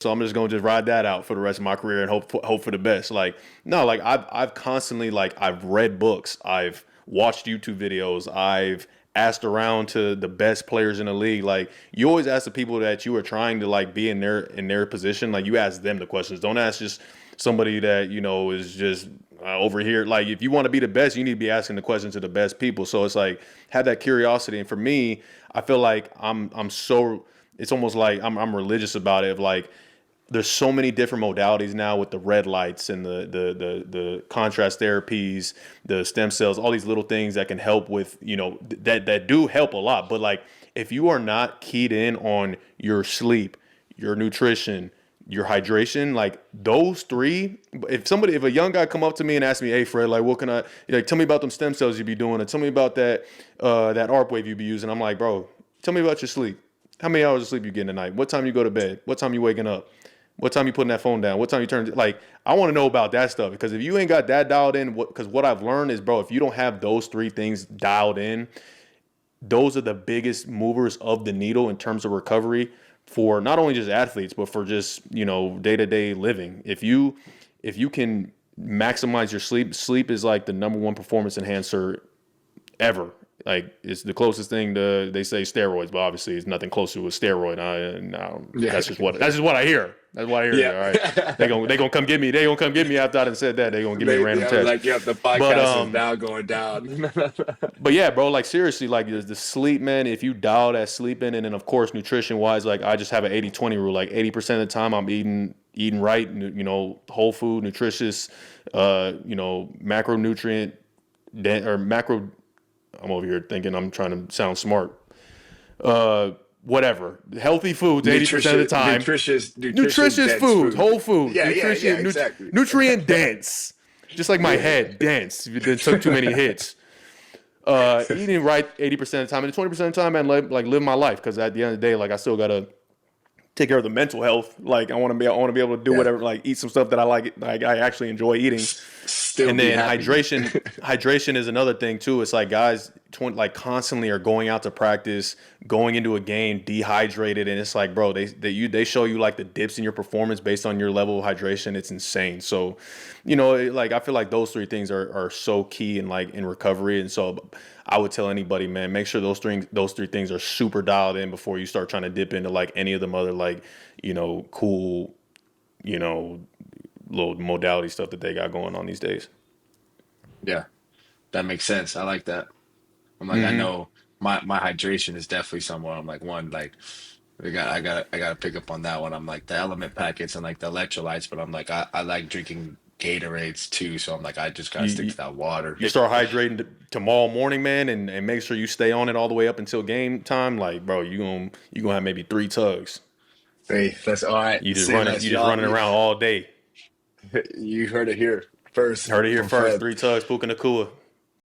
so I'm just gonna just ride that out for the rest of my career and hope for the best. Like no, like I've constantly like I've read books, I've watched YouTube videos, I've asked around to the best players in the league. Like you always ask the people that you are trying to like be in their position. Like you ask them the questions. Don't ask just somebody that you know is just over here. Like if you want to be the best, you need to be asking the questions to the best people. So it's like have that curiosity. And for me, I feel like I'm so it's almost like I'm religious about it. Of like there's so many different modalities now with the red lights and the contrast therapies, the stem cells, all these little things that can help with, you know, that do help a lot. But like if you are not keyed in on your sleep, your nutrition, your hydration, like those three, if a young guy come up to me and ask me, hey Fred, like what can I like tell me about them stem cells you be doing, or tell me about that ARP wave you be using. I'm like, bro, tell me about your sleep. How many hours of sleep you getting tonight? What time you go to bed? What time you waking up? What time you putting that phone down? What time you turn? Like, I want to know about that stuff because if you ain't got that dialed in, because what I've learned is, bro, if you don't have those three things dialed in, those are the biggest movers of the needle in terms of recovery for not only just athletes but for just you know day to day living. If you can maximize your sleep is like the number one performance enhancer ever. Like it's the closest thing to they say steroids, but obviously it's nothing close to a steroid. No, Yeah. that's just what I hear. That's what I hear. Yeah. All right, they gonna come get me. They gonna come get me after I done said that. They gonna give me a random I was text. like, yep, the But podcast is now going down. but yeah, bro, like seriously, like the sleep, man, if you dial that sleep in, and then of course nutrition wise, like I just have an 80-20 rule. Like 80% of the time I'm eating right, you know, whole food, nutritious, you know, macronutrient or macro. I'm over here thinking I'm trying to sound smart. Whatever. Healthy foods 80% of the time. Nutritious, Nutritious dense foods, food. whole food, Yeah, exactly. nutrient dense. Just like my Yeah. head, dense. It took too many hits. Eating right 80% of the time, and 20% of the time, man, like live my life. Because at the end of the day, like I still gotta take care of the mental health. Like I want to be able to do Yeah. whatever, like eat some stuff that I like I actually enjoy eating. Still And be then happy. hydration is another thing too. It's like guys like constantly are going out to practice, going into a game dehydrated, and it's like, bro, they show you like the dips in your performance based on your level of hydration. It's insane. So, you know, like I feel like those three things are so key in like in recovery. And so I would tell anybody, man, make sure those three things are super dialed in before you start trying to dip into like any of them other like, you know, cool, you know, little modality stuff that they got going on these days. Yeah, that makes sense. I like that. I'm like, I know my hydration is definitely somewhere. I'm like, one, like I gotta pick up on that one. I'm like the element packets and like the electrolytes, but I'm like I like drinking Gatorades too, so I'm like I just gotta You, stick you to that water. you start hydrating tomorrow morning, man, and make sure you stay on it all the way up until game time. Like, bro, you gonna have maybe three tugs. Hey, that's all right. Say less, You just y'all. running around all day. You heard it here first Heard it here from first. Fred. Three tugs, Puka Nacua.